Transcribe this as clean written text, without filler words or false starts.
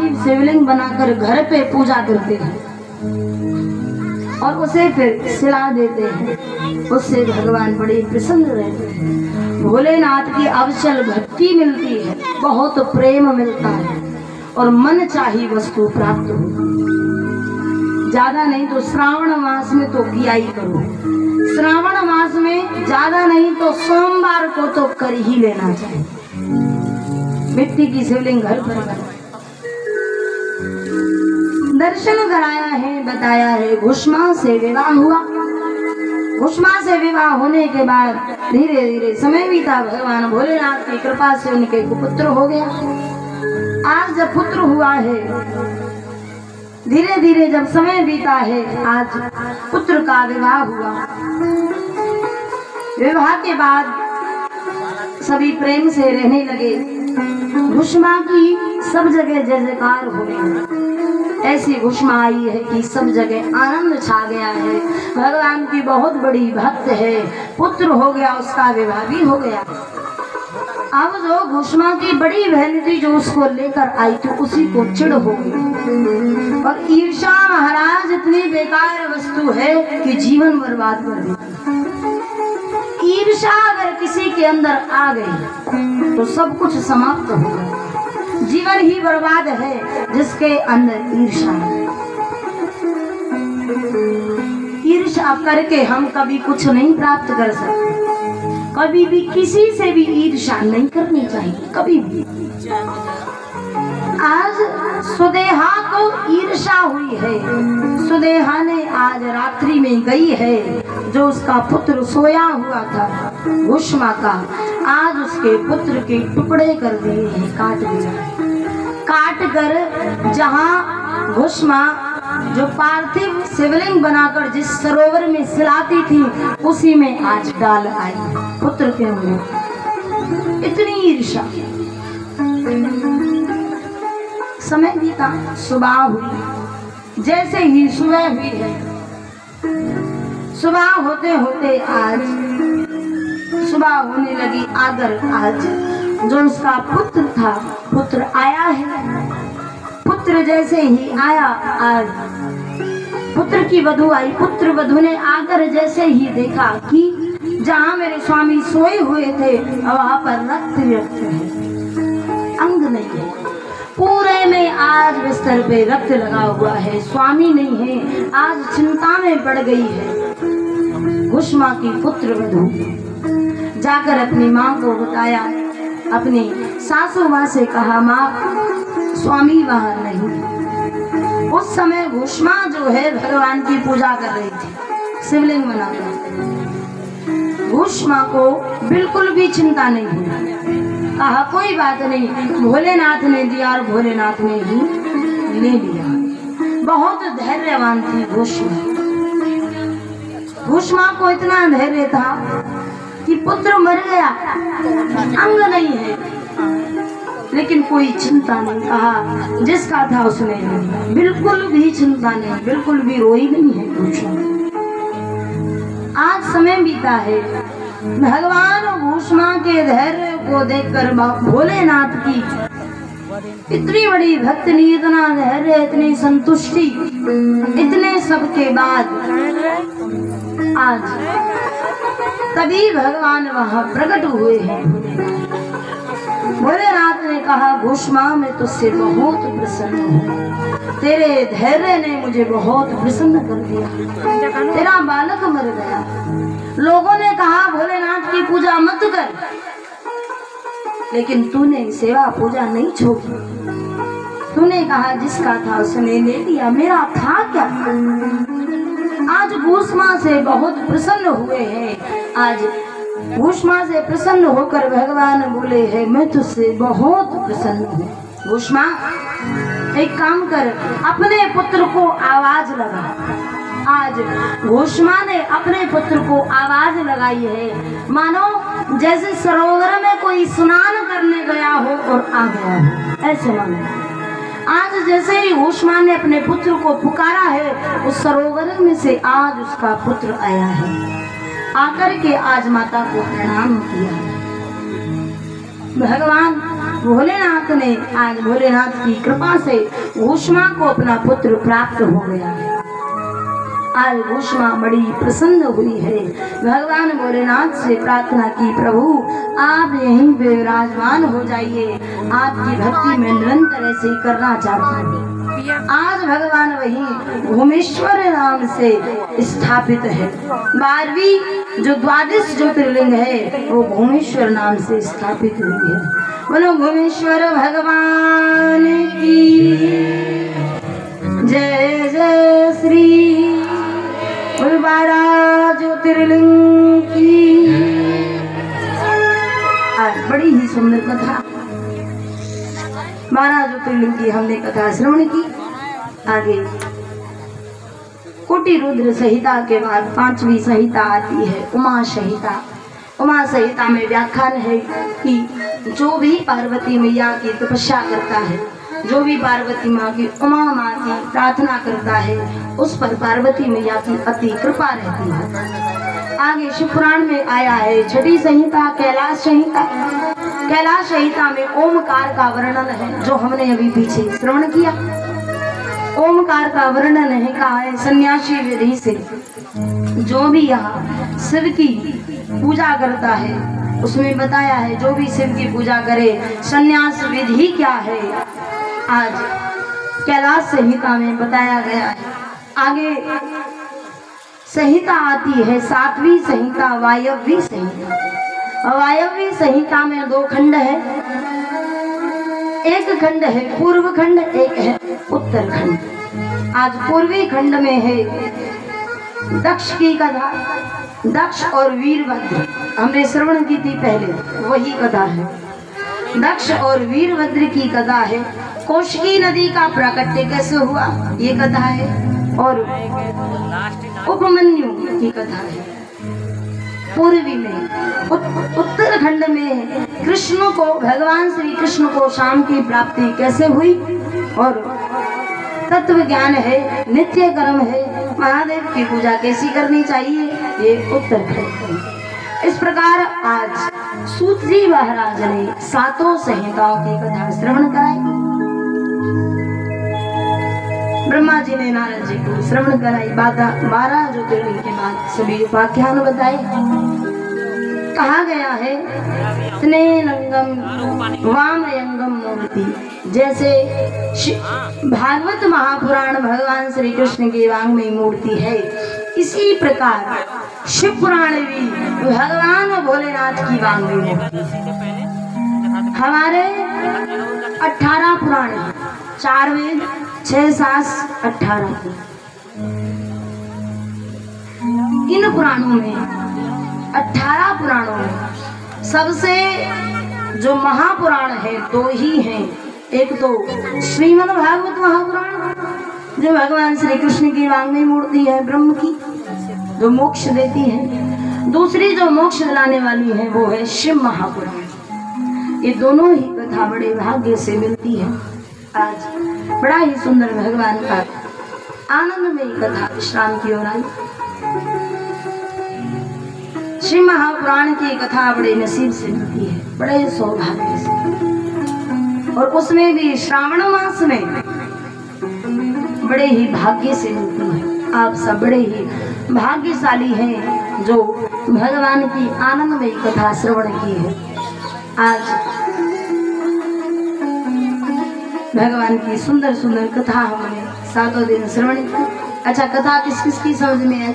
पार्थिव शिवलिंग बनाकर घर पे पूजा करते हैं और उसे फिर सिला देते हैं। उससे भगवान बड़े प्रसन्न रहते हैं। भोलेनाथ की अवचल भक्ति मिलती है, बहुत प्रेम मिलता है और मन चाही वस्तु प्राप्त हो। ज्यादा नहीं तो श्रावण मास में तो किया ही करो। श्रावण मास में ज्यादा नहीं तो सोमवार को तो कर ही लेना चाहिए। मिट्टी की शिवलिंग घर पर दर्शन कराया है, बताया है। घुष्मा से विवाह हुआ। घुष्मा से विवाह होने के बाद धीरे धीरे समय बीता। भगवान भोलेनाथ की कृपा से उनके पुत्र हो गया। आज जब पुत्र हुआ है, धीरे धीरे जब समय बीता है, आज पुत्र का विवाह हुआ। विवाह के बाद सभी प्रेम से रहने लगे। घुष्मा की सब जगह जय जयकार होने लगी। ऐसी घुष्मा आई है कि सब जगह आनंद छा गया है। भगवान की बहुत बड़ी भक्त है, पुत्र हो गया, उसका विवाह भी हो गया। अब जो घुष्मा की बड़ी बहन थी जो उसको लेकर आई थी, उसी को चिढ़ हो गई। और ईर्षा महाराज इतनी बेकार वस्तु है कि जीवन बर्बाद कर देती। ईर्षा अगर किसी के अंदर आ गई तो सब कुछ समाप्त हो गया। जीवन ही बर्बाद है जिसके अंदर ईर्षा है। ईर्षा करके हम कभी कुछ नहीं प्राप्त कर सकते। कभी भी किसी से भी ईर्षा नहीं करनी चाहिए, कभी भी। आज सुदेहा को ईर्षा हुई है। सुदेहा ने आज रात्रि में गई है, जो उसका पुत्र सोया हुआ था घुष्मा का, आज उसके पुत्र के टुकड़े कर दिए हैं, काट दिया। काट कर जहाँ घुष्मा जो पार्थिव शिवलिंग बनाकर जिस सरोवर में सिलाती थी, उसी में आज डाल आई पुत्र के मुंह। इतनी ईर्षा। समय बीता, सुबह हुई। जैसे ही सुबह हुई है, सुबह होते होते आज सुबह होने लगी। आदर आज जो उसका पुत्र था, पुत्र आया है। पुत्र जैसे ही आया, आज पुत्र की वधू आई। पुत्र वधू ने आकर जैसे ही देखा कि जहाँ मेरे स्वामी सोए हुए थे वहाँ पर रक्त व्यक्त है, अंग नहीं है। पूरे में आज बिस्तर पे रक्त लगा हुआ है, स्वामी नहीं है। आज चिंता में पड़ गई है घुष्मा की पुत्र वधू। जाकर अपनी माँ को बताया, अपनी सासू माँ से कहा, माँ स्वामी वहाँ नहीं। उस समय घुष्मा जो है भगवान की पूजा कर रही थी, शिवलिंग बनाकर। घुष्मा को बिल्कुल भी चिंता नहीं हुई। कहा कोई बात नहीं, भोलेनाथ ने दिया और भोलेनाथ ने ही ले लिया। बहुत धैर्यवान थी घुष्मा। घुष्मा को इतना धैर्य था कि पुत्र मर गया, अंग नहीं है, लेकिन कोई चिंता नहीं। कहा जिसका था उसने लिया, बिल्कुल भी चिंता नहीं, बिल्कुल भी रोई नहीं है घुष्मा। आज समय बीता है। भगवान घुष्मा के धैर्य को देखकर भोलेनाथ की इतनी बड़ी भक्तनी, इतना धैर्य, इतनी संतुष्टि, इतने सब के बाद आज तभी भगवान वहाँ प्रकट हुए हैं। भोलेनाथ ने कहा, घुष्मा मैं तुझसे बहुत प्रसन्न हूँ। तेरे धैर्य ने मुझे बहुत प्रसन्न कर दिया। तेरा बालक मर गया। लोगों ने कहा भोलेनाथ की पूजा मत कर, लेकिन तूने सेवा पूजा नहीं छोड़ी। तूने कहा जिसका था उसने ले लिया, मेरा था क्या। आज घुष्मा से बहुत प्रसन्न हुए हैं। आज घुष्मा से प्रसन्न होकर भगवान बोले हैं, मैं तुझसे बहुत प्रसन्न हूँ। घुष्मा एक काम कर, अपने पुत्र को आवाज लगा। आज घुष्मा ने अपने पुत्र को आवाज लगाई है, मानो जैसे सरोवर में कोई स्नान करने गया हो और आ गया हो, ऐसे मानो। आज जैसे ही घुष्मा ने अपने पुत्र को पुकारा है, उस सरोवर में से आज उसका पुत्र आया है। आकर के आज माता को प्रणाम किया। भगवान भोलेनाथ ने आज भोलेनाथ की कृपा से घोषमा को अपना पुत्र प्राप्त हो गया है। आज घोषमा बड़ी प्रसन्न हुई है। भगवान भोलेनाथ से प्रार्थना की, प्रभु आप यहीं पे विराजमान हो जाइए, आपकी भक्ति में निरंतर ऐसे ही करना चाहती हूँ। आज भगवान वहीं भूमेश्वर नाम से स्थापित है। 12वीं जो 22 ज्योतिर्लिंग है वो भूमेश्वर नाम से स्थापित हुई है। बोलो भूमेश्वर भगवान की जय जय श्री। 12 ज्योतिर्लिंग की आज बड़ी ही सुंदर कथा, 12 ज्योतिर्लिंग की हमने कथा श्रवण की। आगे कोटि रुद्र संहिता के बाद 5वीं संहिता आती है उमा संहिता। उमा संहिता में व्याख्यान है कि जो भी पार्वती मैया की तपस्या करता है, जो भी पार्वती माँ की उमा माँ की प्रार्थना करता है, उस पर पार्वती मैया की अति कृपा रहती है। आगे शिव पुराण में आया है 6ठी संहिता कैलाश संहिता। कैलाश संहिता में ओमकार का वर्णन है, जो हमने अभी पीछे श्रवण किया। ओमकार का वर्णन है कहा है सन्यासी विधि से। जो भी यहाँ शिव की पूजा करता है उसमें बताया है, जो भी शिव की पूजा करे सन्यास विधि क्या है, आज कैलाश संहिता में बताया गया है। आगे संहिता आती है 7वीं संहिता वायव्य संहिता। वायव्य संहिता में 2 खंड है, एक खंड है पूर्व खंड, एक है उत्तर खंड। आज पूर्वी खंड में है दक्ष की कथा, दक्ष और वीरभद्र। हमने श्रवण की थी पहले, वही कथा है। दक्ष और वीरभद्र की कथा है। कौशिकी नदी का प्राकट्य कैसे हुआ ये कथा है, और उपमन्यु की कथा है। पूर्वी में उत्तराखंड में कृष्ण को, भगवान श्री कृष्ण को शाम की प्राप्ति कैसे हुई, और तत्व ज्ञान है, नित्य कर्म है, महादेव की पूजा कैसी करनी चाहिए, ये उत्तराखंड है। इस प्रकार आज सूत जी महाराज ने 7 संहिताओं की कथा श्रवण कराई। ब्रह्मा जी ने नारद जी को श्रवण कराई। 12 ज्योतिर्लिंग के बाद सभी उपाख्यान बताए। कहा गया है स्नेहलंगम वामयंगम मूर्ति। जैसे भागवत महापुराण भगवान श्री कृष्ण की वांग्मयी मूर्ति है, इसी प्रकार शिव पुराण भी भगवान भोलेनाथ की वांग्मयी मूर्ति है। हमारे 18 पुराण हैं, 4 वेद, 6 शास्त्र, 18। इन पुराणों में 18 पुराणों में सबसे जो महापुराण है 2 ही हैं। एक तो श्रीमद् भागवत महापुराण जो भगवान श्री कृष्ण की वांग्मयी मूर्ति है, ब्रह्म की, जो मोक्ष देती है। दूसरी जो मोक्ष दिलाने वाली है वो है शिव महापुराण। ये दोनों ही कथा बड़े भाग्य से मिलती है। आज बड़ा ही सुंदर भगवान का आनंदमयी कथा विश्राम की ओर आई। शिव महापुराण की कथा बड़े नसीब से मिलती है, बड़े सौभाग्य से, और उसमें भी श्रावण मास में बड़े ही भाग्य से मिलती है। आप सब बड़े ही भाग्यशाली हैं जो भगवान की आनंदमयी कथा श्रवण की है। आज भगवान की सुंदर सुंदर कथा हमने 7 दिन श्रवण की। अच्छा, कथा किस किस की समझ में आई?